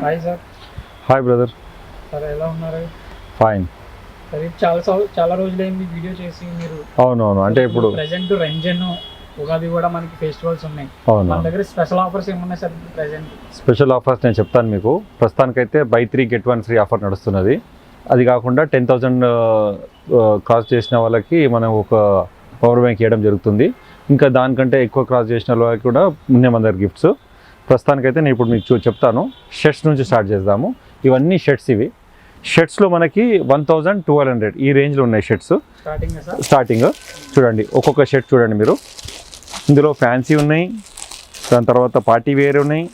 Hi sir. Hi brother. Sir ఎలా ఉన్నారు? Fine. సరే చాలా రోజులైంది వీడియో చేసి మీరు. అవునవును, అంటే ఇప్పుడు ప్రెజెంట్ రంజాన్ ఉగాది కూడా మనకి ఫెస్టివల్స్ ఉన్నాయి. అవును, మన దగ్గర స్పెషల్ ఆఫర్స్ ఏమున్నాయి సార్ ప్రెజెంట్? స్పెషల్ ఆఫర్స్ నేను చెప్తాను మీకు. ప్రస్తుతానికైతే బై 3 get 1 ఫ్రీ ఆఫర్ నడుస్తున్నది. అది కాకుండా 10,000 క్రాస్ చేసిన వాళ్ళకి మనం ఒక పవర్ బ్యాంక్ ఇవ్వడం జరుగుతుంది. ఇంకా దానికంటే ఎక్కువ క్రాస్ చేసిన వాళ్ళకి కూడా ఉన్నాయి మన దగ్గర గిఫ్ట్స్. ప్రస్తుతానికైతే నేను ఇప్పుడు మీకు చెప్తాను. షర్ట్స్ నుంచి స్టార్ట్ చేద్దాము. ఇవన్నీ షర్ట్స్. ఇవి షర్ట్స్లో మనకి 1,200 ఈ రేంజ్లో ఉన్నాయి షర్ట్స్ స్టార్టింగ్. చూడండి ఒక్కొక్క షర్ట్ చూడండి మీరు. ఇందులో ఫ్యాన్సీ ఉన్నాయి, దాని తర్వాత పార్టీ వేర్ ఉన్నాయి.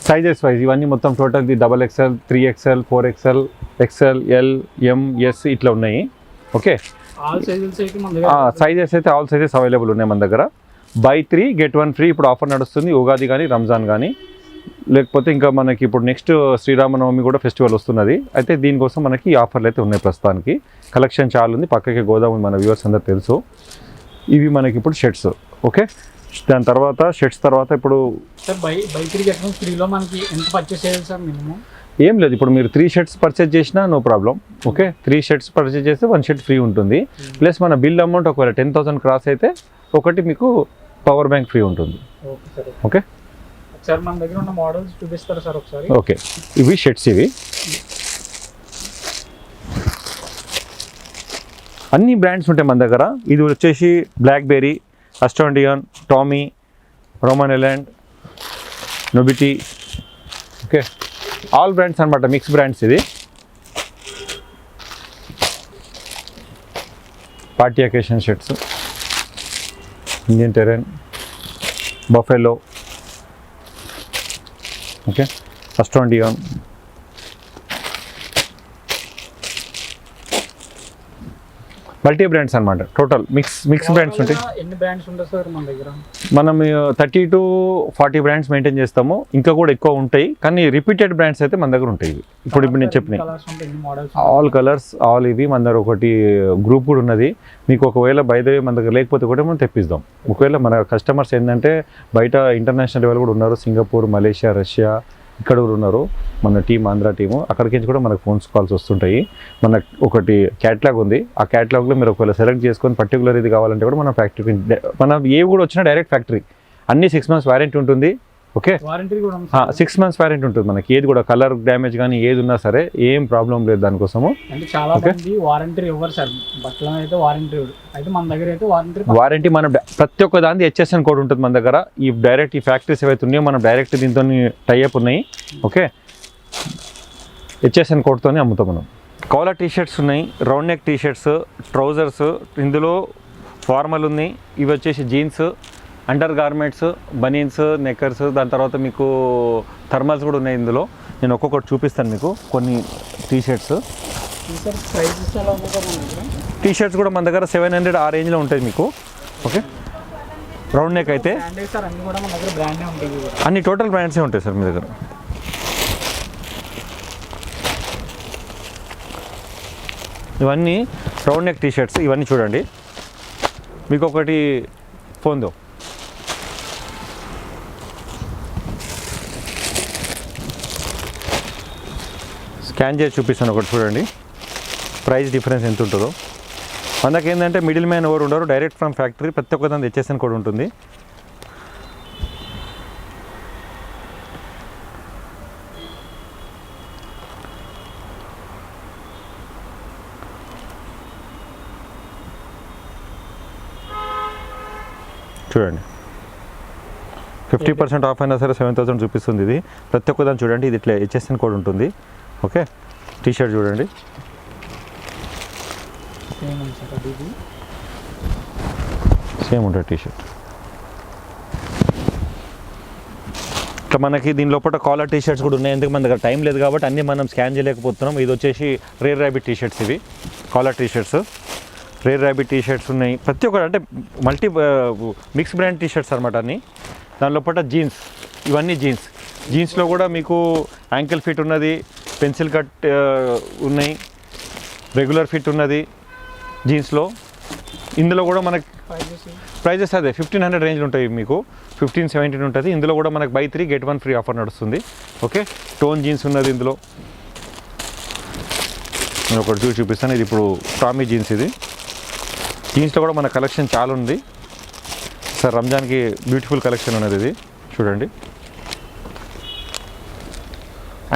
సైజెస్ వైజ్ ఇవన్నీ మొత్తం total XXL, 3XL, 4XL, XL, L, M, S ఇట్లా ఉన్నాయి. ఓకే, సైజెస్ అయితే ఆల్ సైజెస్ అవైలబుల్ ఉన్నాయి మన దగ్గర. బై 3 get 1 ఫ్రీ ఇప్పుడు ఆఫర్ నడుస్తుంది. ఉగాది కానీ రంజాన్ కానీ, లేకపోతే ఇంకా మనకి ఇప్పుడు నెక్స్ట్ శ్రీరామనవమి కూడా ఫెస్టివల్ వస్తున్నది. అయితే దీనికోసం మనకి ఈ ఆఫర్లు అయితే ఉన్నాయి. ప్రస్తుతానికి కలెక్షన్ చాలా ఉంది. పక్కకి గోదాము మన వ్యూవర్స్ అందరు తెలుసు. ఇవి మనకి ఇప్పుడు షర్ట్స్. ఓకే, దాని తర్వాత షర్ట్స్ తర్వాత ఇప్పుడు బై 3 get 1 ఫ్రీలో మనకి ఎంత పర్చేస్ చేయాలి సార్ మినిమం? ఏం లేదు, ఇప్పుడు మీరు 3 షర్ట్స్ పర్చేజ్ చేసినా no problem. Okay, 3 shirts purchase చేస్తే 1 షర్ట్ ఫ్రీ ఉంటుంది. ప్లస్ మన బిల్ అమౌంట్ ఒకవేళ 10,000 క్రాస్ అయితే ఒకటి మీకు పవర్ బ్యాంక్ ఫ్రీ ఉంటుంది. ఓకే సార్, మన దగ్గర ఉన్న మోడల్స్ చూపిస్తారా సార్ ఒకసారి? ఓకే, ఇవి షర్ట్స్. ఇవి అన్ని బ్రాండ్స్ ఉంటాయి మన దగ్గర. ఇది వచ్చేసి బ్లాక్బెర్రీ, అస్టాండియన్, టామీ, రోమన్ ఎలాండ్, నొబిటీ. ఓకే, ఆల్ బ్రాండ్స్ అనమాట, మిక్స్ బ్రాండ్స్. ఇది పార్టీ అకేషన్ షర్ట్స్, ఇండియన్ టెరెన్, బఫెలో. ఓకే, అస్టాండియన్, మల్టీ బ్రాండ్స్ అనమాట. టోటల్ మిక్స్ బ్రాండ్స్ ఉంటాయి. ఎన్ని బ్రాండ్స్ ఉంటాయి సార్ మన దగ్గర? మనం 30 to 40 బ్రాండ్స్ మెయింటైన్ చేస్తాము. ఇంకా కూడా ఎక్కువ ఉంటాయి, కానీ రిపీటెడ్ బ్రాండ్స్ అయితే మన దగ్గర ఉంటాయి. ఇప్పుడు నేను చెప్పిన ఆల్ కలర్స్, ఆల్ ఇవి మన దగ్గర. ఒకటి గ్రూప్ కూడా ఉన్నది. మీకు ఒకవేళ బయట మన దగ్గర లేకపోతే కూడా మనం తెప్పిస్తాం. ఒకవేళ మన కస్టమర్స్ ఏంటంటే బయట ఇంటర్నేషనల్ లెవెల్ కూడా ఉన్నారు. సింగపూర్, మలేషియా, రష్యా ఇక్కడ కూడా ఉన్నారు. మన టీం, ఆంధ్ర టీము. అక్కడికి నుంచి కూడా మనకు ఫోన్స్ కాల్స్ వస్తుంటాయి. మనకు ఒకటి క్యాటలాగ్ ఉంది. ఆ క్యాటలాగ్లో మీరు ఒకవేళ సెలెక్ట్ చేసుకొని పర్టికులర్ ఇది కావాలంటే కూడా మన ఫ్యాక్టరీ, మన ఏవి కూడా వచ్చినా డైరెక్ట్ ఫ్యాక్టరీ. అన్ని 6 months వారంటీ ఉంటుంది. ఓకే, 6 months వారంటీ ఉంటుంది మనకి. ఏది కూడా కలర్ డ్యామేజ్ కానీ ఏది ఉన్నా సరే ఏం ప్రాబ్లం లేదు దానికోసము. చాలా మంది వారంటీ ఇవ్వరు సార్, బట్టలు అయితే వారంటీ. అయితే మన దగ్గర అయితే వారంటీ మనం ప్రతి ఒక్క దాని HSN కోడ్ ఉంటుంది మన దగ్గర. ఈ డైరెక్ట్ ఈ ఫ్యాక్టరీస్ ఏవైతే ఉన్నాయో మనం డైరెక్ట్ దీంతో టైఅప్ ఉన్నాయి. ఓకే, HSN కోడ్తోనే అమ్ముతాం మనం. కాలర్ టీషర్ట్స్ ఉన్నాయి, రౌండ్ నెక్ టీషర్ట్స్, ట్రౌజర్స్. ఇందులో ఫార్మల్ ఉన్నాయి. ఇవి వచ్చేసి jeans, under garments, banians, knickers. దాని తర్వాత మీకు థర్మల్స్ కూడా ఉన్నాయి ఇందులో. నేను ఒక్కొక్కటి చూపిస్తాను మీకు. కొన్ని టీషర్ట్స్ కూడా మన దగ్గర 700 ఆ రేంజ్లో ఉంటుంది మీకు. ఓకే, రౌండ్ నెక్ అయితే అన్ని టోటల్ బ్రాండ్సే ఉంటాయి సార్ మీ దగ్గర. ఇవన్నీ రౌండ్ నెక్ టీషర్ట్స్. ఇవన్నీ చూడండి. మీకు ఒకటి ఫోన్దో స్కాన్ చేసి చూపిస్తాను. ఒకటి చూడండి, ప్రైస్ డిఫరెన్స్ ఎంత ఉంటుందో. మనకి ఏంటంటే మిడిల్ మ్యాన్ ఎవరు ఉండరు, డైరెక్ట్ ఫ్రమ్ ఫ్యాక్టరీ. ప్రతి ఒక్క దాన్ని HSN కూడా ఉంటుంది. చూడండి, 50% ఆఫ్ అయినా సరే 7,000 చూపిస్తుంది. ఇది ప్రతి ఒక్క దాన్ని చూడండి. ఇది ఇట్లా HSN కోడ్ ఉంటుంది. ఓకే, టీషర్ట్ చూడండి, సేమ్ ఉంటుంది టీషర్ట్. ఇట్లా మనకి దీని లోపల కాలర్ టీషర్ట్స్ కూడా ఉన్నాయి. ఎందుకు మన దగ్గర టైం లేదు కాబట్టి అన్నీ మనం స్కాన్ చేయలేకపోతున్నాం. ఇది వచ్చేసి రేర్ ర్యాబిట్ టీషర్ట్స్. ఇవి collar T-shirts, rare rabbit T-shirts ఉన్నాయి. ప్రతి ఒక్కటి అంటే మల్టీ మిక్స్ బ్రాండ్ టీషర్ట్స్ అనమాట అన్నీ. దాని లోపల జీన్స్, ఇవన్నీ జీన్స్లో కూడా మీకు యాంకిల్ ఫిట్ ఉన్నది, పెన్సిల్ కట్ ఉన్నాయి, రెగ్యులర్ ఫిట్ ఉన్నది జీన్స్లో. ఇందులో కూడా మనకి ప్రైజెస్ అదే 1500 రేంజ్లో ఉంటాయి మీకు, 15-17 ఉంటుంది. ఇందులో కూడా మనకు బై 3 get 1 ఫ్రీ ఆఫర్ నడుస్తుంది. ఓకే, టోన్ జీన్స్ ఉన్నది ఇందులో. నేను ఒకటి చూపిస్తాను. ఇది ఇప్పుడు టామీ జీన్స్. ఇది జీన్స్లో కూడా మన కలెక్షన్ చాలా ఉంది సార్. రంజాన్కి బ్యూటిఫుల్ కలెక్షన్ ఉన్నది. ఇది చూడండి,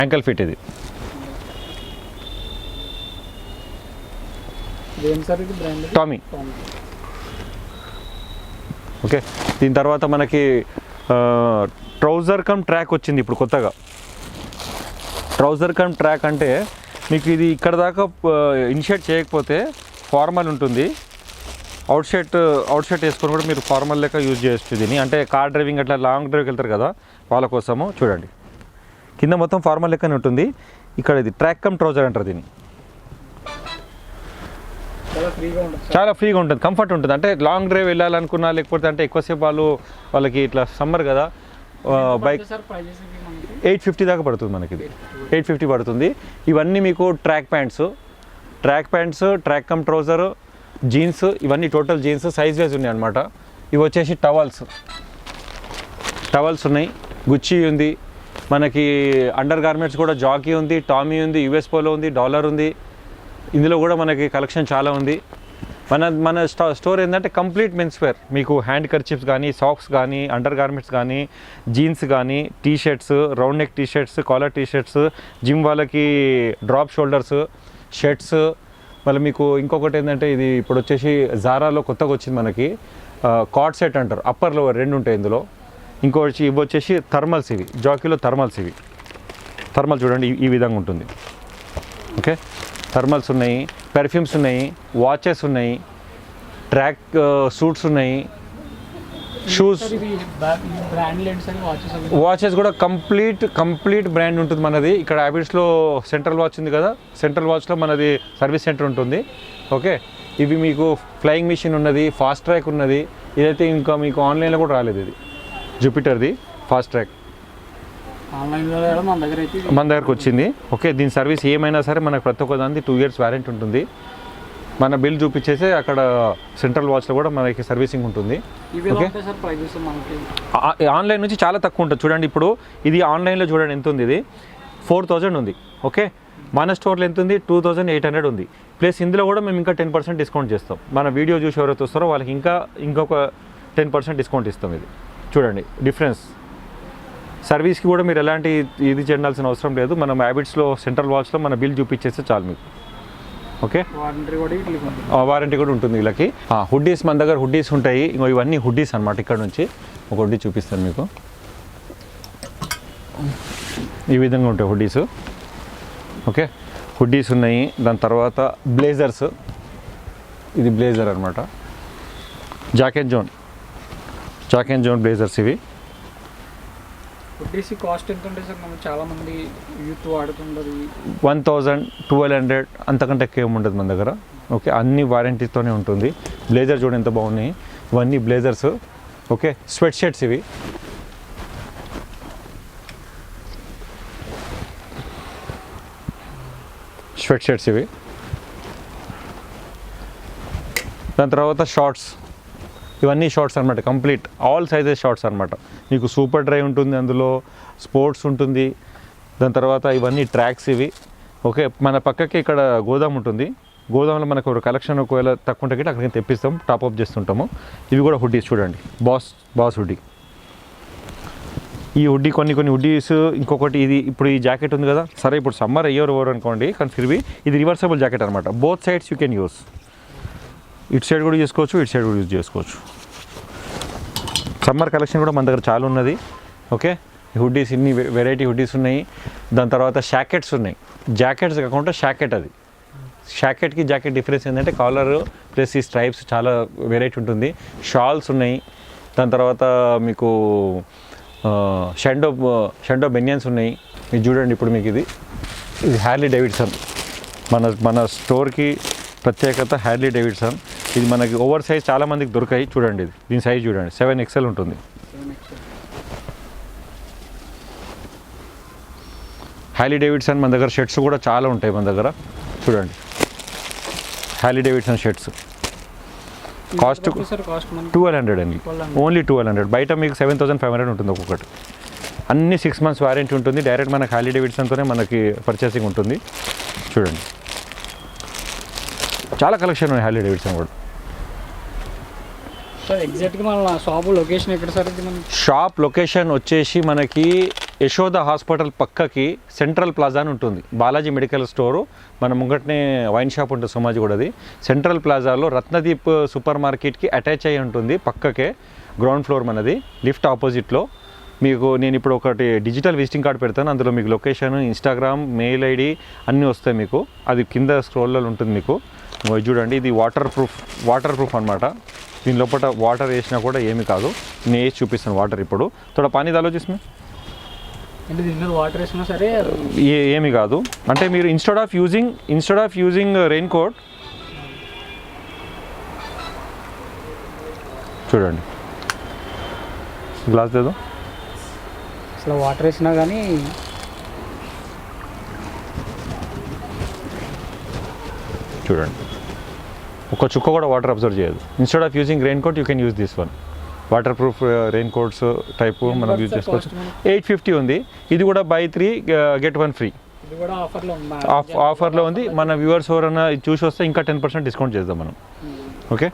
యాంకల్ ఫిట్. ఇది టామీ. ఓకే, దీని తర్వాత మనకి ట్రౌజర్ కమ్ ట్రాక్ వచ్చింది ఇప్పుడు కొత్తగా. ట్రౌజర్ కమ్ ట్రాక్ అంటే మీకు ఇది ఇక్కడ దాకా ఇన్షర్ట్ చేయకపోతే ఫార్మల్ ఉంటుంది. అవుట్ షర్ట్ వేసుకొని కూడా మీరు ఫార్మల్ లెక్క యూజ్ చేయొచ్చు దీన్ని. అంటే కార్ డ్రైవింగ్ అట్లా లాంగ్ డ్రైవ్కి వెళ్తారు కదా వాళ్ళ కోసము. చూడండి, కింద మొత్తం ఫార్మల్ లెక్కనే ఉంటుంది. ఇక్కడ ఇది ట్రాక్ కమ్ ట్రౌజర్ అంటారు దీన్ని. చాలా ఫ్రీగా ఉంటుంది, కంఫర్ట్ ఉంటుంది. అంటే లాంగ్ డ్రైవ్ వెళ్ళాలనుకున్నా, లేకపోతే అంటే ఎక్కువసేపు వాళ్ళకి ఇట్లా సమ్మర్ కదా బైక్ 850 దాకా పడుతుంది మనకి. ఇది 850 పడుతుంది. ఇవన్నీ మీకు track pants, track come trouser, jeans, ఇవన్నీ టోటల్ జీన్స్ సైజ్ వైజ్ ఉన్నాయి అనమాట. ఇవి వచ్చేసి టవల్స్ ఉన్నాయి, గుచ్చి ఉంది మనకి. అండర్ గార్మెంట్స్ కూడా జాకీ ఉంది, టామీ ఉంది, యుఎస్ పోలో ఉంది, డాలర్ ఉంది. ఇందులో కూడా మనకి కలెక్షన్ చాలా ఉంది. మన స్టోర్ ఏంటంటే కంప్లీట్ మెన్స్ వేర్. మీకు హ్యాండ్ కర్చిప్స్ కానీ, సాక్స్ కానీ, అండర్ గార్మెంట్స్ కానీ, జీన్స్ కానీ, T shirts, round neck T shirts, collar T shirts, gym వాళ్ళకి డ్రాప్ షోల్డర్స్, షర్ట్స్. మళ్ళీ మీకు ఇంకొకటి ఏంటంటే ఇది ఇప్పుడు వచ్చేసి జారాలో కొత్తగా వచ్చింది మనకి, కార్డ్ సెట్ అంటారు. అప్పర్ లోవర్ రెండు ఉంటాయి ఇందులో. ఇంకొకటి ఇవి వచ్చేసి థర్మల్స్. ఇవి జాకీలో థర్మల్స్. ఇవి థర్మల్ చూడండి, ఈ విధంగా ఉంటుంది. ఓకే, థర్మల్స్ ఉన్నాయి, పెర్ఫ్యూమ్స్ ఉన్నాయి, వాచెస్ ఉన్నాయి, ట్రాక్ సూట్స్ ఉన్నాయి, షూస్, వాచెస్ కూడా కంప్లీట్ బ్రాండ్ ఉంటుంది మనది. ఇక్కడ హ్యాబిట్స్లో సెంట్రల్ వాచ్ ఉంది కదా, సెంట్రల్ వాచ్లో మనది సర్వీస్ సెంటర్ ఉంటుంది. ఓకే, ఇవి మీకు ఫ్లయింగ్ మిషన్ ఉన్నది, ఫాస్ట్ ట్రాక్ ఉన్నది. ఇదైతే ఇంకా మీకు ఆన్లైన్లో కూడా రాలేదు. ఇది జూపిటర్ది ఫాస్ట్ ట్రాక్ మన దగ్గరకు వచ్చింది. ఓకే, దీని సర్వీస్ ఏమైనా సరే మనకు ప్రతి ఒక్క దానికి 2 years వారంటీ ఉంటుంది. మన బిల్ చూపించేసి అక్కడ సెంట్రల్ వాచ్లో కూడా మనకి సర్వీసింగ్ ఉంటుంది. ఓకే, ఆన్లైన్ నుంచి చాలా తక్కువ ఉంటుంది. చూడండి, ఇప్పుడు ఇది ఆన్లైన్లో చూడండి ఎంత ఉంది. ఇది 4000 ఉంది. ఓకే, మన స్టోర్లో ఎంత ఉంది? 2800 ఉంది. ప్లస్ ఇందులో కూడా మేము ఇంకా 10% డిస్కౌంట్ చేస్తాం. మన వీడియో చూసి ఎవరైతే వస్తారో వాళ్ళకి ఇంకొక 10% డిస్కౌంట్ ఇస్తాం. ఇది చూడండి డిఫరెన్స్. సర్వీస్కి కూడా మీరు ఎలాంటి ఇది చెందాల్సిన అవసరం లేదు. మనం హ్యాబిట్స్లో సెంట్రల్ వాచ్లో మన బిల్ చూపించేస్తే చాలు మీకు. ఓకే, వారంటీ కూడా ఉంటుంది వీళ్ళకి. హుడ్డీస్ మన దగ్గర హుడ్డీస్ ఉంటాయి. ఇంకో ఇవన్నీ హుడ్డీస్ అనమాట. ఇక్కడ నుంచి ఒక హుడ్డీ చూపిస్తాను మీకు. ఈ విధంగా ఉంటాయి హుడ్డీస్. ఓకే, హుడ్డీస్ ఉన్నాయి. దాని తర్వాత బ్లేజర్స్. ఇది బ్లేజర్ అనమాట. Jack and zone blazers. ఇవి కాస్ట్ ఎంత ఉంటుంది సార్? మనం చాలా మంది యూత్ వాడుతుంటారు. 1000, 1200 అంతకంటే ఎక్కువ ఏముంటుంది మన దగ్గర. ఓకే, అన్ని వారంటీతోనే ఉంటుంది. బ్లేజర్ చూడండి ఎంత బాగున్నాయి. ఇవన్నీ బ్లేజర్స్. Okay, sweat shirts. ఇవి స్వెట్ షర్ట్స్. ఇవి దాని తర్వాత షార్ట్స్. ఇవన్నీ షార్ట్స్ అనమాట. కంప్లీట్ ఆల్ సైజెస్ షార్ట్స్ అనమాట. మీకు సూపర్ డ్రై ఉంటుంది, అందులో స్పోర్ట్స్ ఉంటుంది. దాని తర్వాత ఇవన్నీ ట్రాక్స్. ఇవి ఓకే, మన పక్కకి ఇక్కడ గోదాం ఉంటుంది. గోదాంలో మనకు ఒక కలెక్షన్ ఒకవేళ తక్కువ ఉంటే అక్కడికి తెప్పిస్తాం, టాప్అప్ చేస్తుంటాము. ఇవి కూడా హుడ్డీస్ చూడండి. Boss hoodie. ఈ హుడ్డీ కొన్ని హుడ్డీస్. ఇంకొకటి ఇది ఇప్పుడు ఈ జాకెట్ ఉంది కదా, సరే ఇప్పుడు సమ్మర్ అయ్యేవారు అనుకోండి, కానీ ఫిర్వి ఇది రివర్సబుల్ జాకెట్ అనమాట. Both sides you can use. ఇటు సైడ్ కూడా చేసుకోవచ్చు, ఇటు సైడ్ కూడా యూజ్ చేసుకోవచ్చు. సమ్మర్ కలెక్షన్ కూడా మన దగ్గర చాలా ఉన్నది. ఓకే, హుడ్డీస్ ఇన్ని వెరైటీ హుడ్డీస్ ఉన్నాయి. దాని తర్వాత షాకెట్స్ ఉన్నాయి. జాకెట్స్ కాకుండా షాకెట్. అది షాకెట్కి జాకెట్ డిఫరెన్స్ ఏంటంటే కాలర్ ప్లస్ ఈ స్ట్రైప్స్ చాలా వెరైటీ ఉంటుంది. షాల్స్ ఉన్నాయి. దాని తర్వాత మీకు షెండో బెనియన్స్ ఉన్నాయి. ఇది చూడండి, ఇప్పుడు మీకు ఇది హ్యార్లీ డేవిడ్సన్. మన స్టోర్కి ప్రత్యేకత హ్యార్లీ డేవిడ్సన్. ఇది మనకి ఓవర్ సైజ్ చాలా మందికి దొరికాయి. చూడండి, ఇది దీని సైజ్ చూడండి, 7XL ఉంటుంది. హ్యార్లీ డేవిడ్సన్ మన దగ్గర షర్ట్స్ కూడా చాలా ఉంటాయి మన దగ్గర. చూడండి, Harley Davidson shirts. Cost sir cost మనకి 1200 అండి, ఓన్లీ 1200. బయట మీకు 7500 ఉంటుంది ఒక్కొక్కటి. అన్ని 6 months వారంటీ ఉంటుంది. డైరెక్ట్ మనకి హార్లీ డేవిడ్సన్తోనే మనకి పర్చేసింగ్ ఉంటుంది. చూడండి చాలా కలెక్షన్ ఉన్నాయి హార్లీ డేవిడ్సన్ కూడా. సార్ ఎగ్జాక్ట్గా మన షాపు లొకేషన్ ఎక్కడ సార్ ఇది మనకి? షాప్ లొకేషన్ వచ్చేసి మనకి యశోద హాస్పిటల్ పక్కకి సెంట్రల్ ప్లాజా అని ఉంటుంది. బాలాజీ మెడికల్ స్టోరు మన ముంగట్నే వైన్ షాప్ ఉంటుంది సోమాజిగూడది. సెంట్రల్ ప్లాజాలో రత్నదీప్ సూపర్ మార్కెట్కి అటాచ్ అయ్యి ఉంటుంది. పక్కకే గ్రౌండ్ ఫ్లోర్ మనది, లిఫ్ట్ ఆపోజిట్లో. మీకు నేను ఇప్పుడు ఒకటి డిజిటల్ విజిటింగ్ కార్డ్ పెడతాను. అందులో మీకు లొకేషన్, ఇన్స్టాగ్రామ్, మెయిల్ ఐడి అన్నీ వస్తాయి మీకు. అది కింద స్క్రోల్లో ఉంటుంది మీకు. చూడండి ఇది వాటర్ ప్రూఫ్ అనమాట. దీని లోపల వాటర్ వేసినా కూడా ఏమి కాదు. నేను వేసి చూపిస్తాను వాటర్. ఇప్పుడు थोड़ा पानी डालो जिसमें. అంటే దీనిలో వాటర్ వేసినా సరే ఏమి కాదు. అంటే మీరు instead of using rain coat చూడండి, గ్లాస్ దేదో. అసలు వాటర్ వేసినా కానీ చూడండి ఒక చుక్క కూడా వాటర్ అబ్జర్వ్ చేయదు. Instead of using rain coat you can use this one. Waterproof rain coats type మనం యూజ్ చేసుకోవచ్చు. 850 ఉంది. ఇది కూడా బై 3 get 1 ఫ్రీ. ఇది కూడా ఆఫర్లో ఉంది. మన వ్యూవర్స్ ఎవరైనా చూసి వస్తే ఇంకా 10% డిస్కౌంట్ చేద్దాం మనం. ఓకే,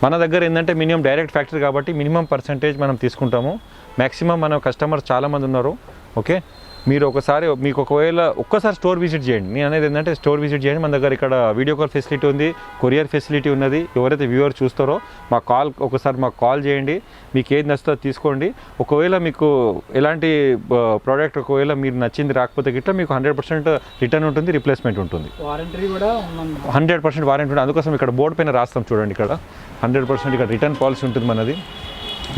మన దగ్గర ఏంటంటే మినిమం డైరెక్ట్ ఫ్యాక్టరీ కాబట్టి మినిమం పర్సంటేజ్ మనం తీసుకుంటాము. మ్యాక్సిమం మన కస్టమర్స్ చాలామంది ఉన్నారు. ఓకే, మీరు మీకు ఒకవేళ ఒక్కసారి స్టోర్ విజిట్ చేయండి. నేను అనేది ఏంటంటే స్టోర్ విజిట్ చేయండి. మన దగ్గర ఇక్కడ వీడియో కాల్ ఫెసిలిటీ ఉంది, కొరియర్ ఫెసిలిటీ ఉన్నది. ఎవరైతే వ్యూవర్ చూస్తారో ఒకసారి మాకు కాల్ చేయండి. మీకు ఏది నచ్చుతో తీసుకోండి. ఒకవేళ మీకు ఎలాంటి ప్రోడక్ట్ ఒకవేళ మీరు నచ్చింది రాకపోతే గిట్లా మీకు 100% రిటర్న్ ఉంటుంది, రిప్లేస్మెంట్ ఉంటుంది. వారంటీ కూడా 100% వారంటీ ఉంటుంది. అందుకోసం ఇక్కడ బోర్డు పైన రాస్తాం చూడండి. ఇక్కడ 100% ఇక్కడ రిటర్న్ పాలసీ ఉంటుంది మనది.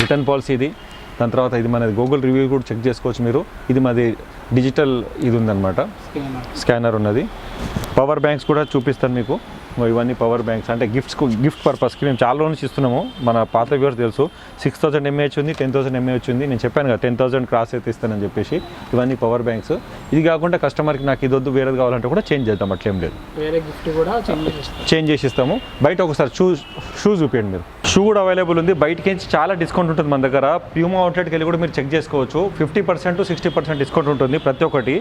రిటర్న్ పాలసీ ఇది. దాని తర్వాత ఇది మనది గూగుల్ రివ్యూ కూడా చెక్ చేసుకోవచ్చు మీరు. ఇది మాది డిజిటల్ ఇది ఉందన్నమాట, స్కానర్ ఉన్నది. పవర్ బ్యాంక్స్ కూడా చూపిస్తాను మీకు. ఇవన్నీ పవర్ బ్యాంక్స్ అంటే గిఫ్ట్ పర్పస్కి మేము చాలా రోజు ఇస్తున్నాము. మన పాత వ్యూవర్స్ తెలుసు 6000 mAh ఉంది, 10,000 mAh ఉంది. నేను చెప్పాను కదా 10,000 క్రాస్ అయితే ఇస్తానని చెప్పేసి. ఇవన్నీ పవర్ బ్యాంక్స్. ఇది కాకుండా కస్టమర్కి నాకు ఇది వద్దు వేరేది కావాలంటే కూడా చేంజ్ చేద్దాం, అట్లేం లేదు. వేరే గిఫ్ట్ కూడా చేంజ్ చేసి ఇస్తాము. బయట ఒకసారి షూ చూపించండి మీరు. షూ కూడా అవైలబుల్ ఉంది. బయటకి చాలా డిస్కౌంట్ ఉంటుంది మన దగ్గర. ప్యూమా అవుట్లెట్కి వెళ్ళి కూడా మీరు చెక్ చేసుకోవచ్చు. 50% to 60% డిస్కౌంట్ ఉంటుంది ప్రతి ఒక్కటి.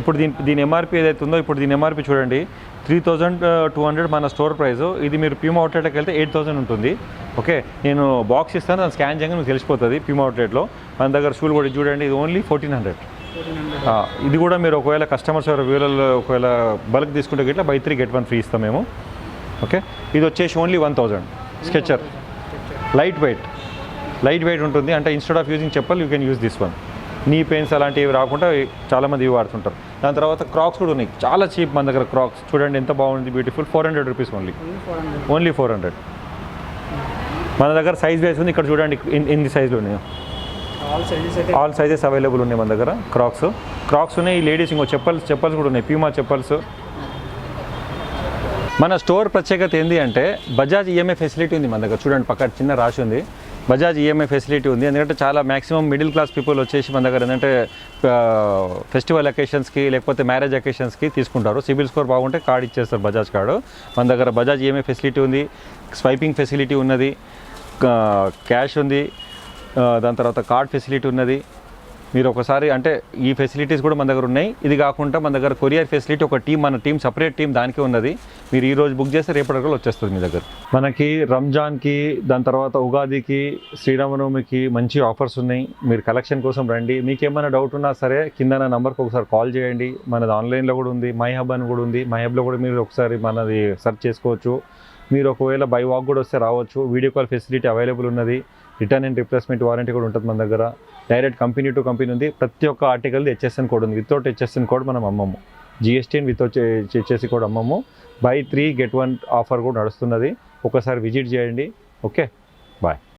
ఇప్పుడు దీని ఎంఆర్పీ ఏదైతే ఉందో, ఇప్పుడు దీని ఎంఆర్పీ చూడండి 3200 మన స్టోర్ ప్రైస్. ఇది మీరు ప్యూమా అవుట్లెట్కి వెళ్తే 8000 ఉంటుంది. ఓకే, నేను బాక్స్ ఇస్తాను, దాన్ని స్కాన్ చేయగానే మీకు తెలిసిపోతుంది ప్యూమా అవుట్లెట్లో. మన దగ్గర షూలు కూడా చూడండి, ఇది ఓన్లీ 1400. ఇది కూడా మీరు ఒకవేళ కస్టమర్స్ వీళ్ళలో ఒకవేళ బల్క్ తీసుకుంటే గిట్లా బై 3 get 1 ఫ్రీ ఇస్తాం మేము. ఓకే, ఇది వచ్చేసి ఓన్లీ 1000. స్కెచర్ లైట్ వెయిట్ ఉంటుంది. అంటే instead of using chappal you can use this one. Knee pains అలాంటివి రాకుండా చాలామంది ఇవి వాడుతుంటారు. దాని తర్వాత క్రాక్స్ కూడా ఉన్నాయి, చాలా చీప్ మన దగ్గర క్రాక్స్. చూడండి ఎంత బాగుంది, బ్యూటిఫుల్. 400 rupees only 400. మన దగ్గర సైజ్ వైజ్ ఉంది. ఇక్కడ చూడండి ఎన్ని సైజులు ఉన్నాయి. ఆల్ సైజెస్ అవైలబుల్ ఉన్నాయి మన దగ్గర. క్రాక్స్ ఉన్నాయి. లేడీస్ ఇంకో చెప్పల్స్ కూడా ఉన్నాయి, ప్యూమా చెప్పల్స్. మన స్టోర్ ప్రత్యేకత ఏంటి అంటే బజాజ్ ఈఎంఐ ఫెసిలిటీ ఉంది మన దగ్గర. చూడండి పక్కన చిన్న రాసి ఉంది, బజాజ్ ఈఎంఐ ఫెసిలిటీ ఉంది. ఎందుకంటే చాలా మ్యాక్సిమం మిడిల్ క్లాస్ పీపుల్ వచ్చేసి మన దగ్గర ఏంటంటే ఫెస్టివల్ అకేషన్స్కి లేకపోతే మ్యారేజ్ అకేషన్స్కి తీసుకుంటారు. సిబిల్ స్కోర్ బాగుంటే కార్డ్ ఇచ్చేస్తారు, బజాజ్ కార్డు. మన దగ్గర బజాజ్ ఈఎంఐ ఫెసిలిటీ ఉంది, స్వైపింగ్ ఫెసిలిటీ ఉన్నది, క్యాష్ ఉంది, దాని తర్వాత కార్డ్ ఫెసిలిటీ ఉన్నది. మీరు ఒకసారి అంటే ఈ ఫెసిలిటీస్ కూడా మన దగ్గర ఉన్నాయి. ఇది కాకుండా మన దగ్గర కొరియర్ ఫెసిలిటీ ఒక మన టీం సపరేట్ టీం దానికే ఉన్నది. మీరు ఈ రోజు బుక్ చేస్తే రేపటి వరకు వచ్చేస్తుంది మీ దగ్గర. మనకి రంజాన్కి, దాని తర్వాత ఉగాదికి, శ్రీరామనవమికి మంచి ఆఫర్స్ ఉన్నాయి. మీరు కలెక్షన్ కోసం రండి. మీకు ఏమైనా డౌట్ ఉన్నా సరే కింద నా నెంబర్కి ఒకసారి కాల్ చేయండి. మనది ఆన్లైన్లో కూడా ఉంది, మై హబ్ అని కూడా ఉంది. మై హబ్లో కూడా మీరు ఒకసారి మనది సెర్చ్ చేసుకోవచ్చు. మీరు ఒకవేళ బై వాక్ కూడా వస్తే రావచ్చు. వీడియో కాల్ ఫెసిలిటీ అవైలబుల్ ఉన్నది. రిటర్న్ అండ్ రిప్లేస్మెంట్ వారంటీ కూడా ఉంటుంది మన దగ్గర. డైరెక్ట్ కంపెనీ టు కంపెనీ ఉంది. ప్రతి ఒక్క ఆర్టికల్ది HSN కోడ్ ఉంది. వితౌట్ HSN కోడ్ మనం అమ్మము. GST వితౌట్ HSC కోడ్ అమ్మము. బై 3 get 1 ఆఫర్ కూడా నడుస్తున్నది. ఒకసారి విజిట్ చేయండి. Okay, bye.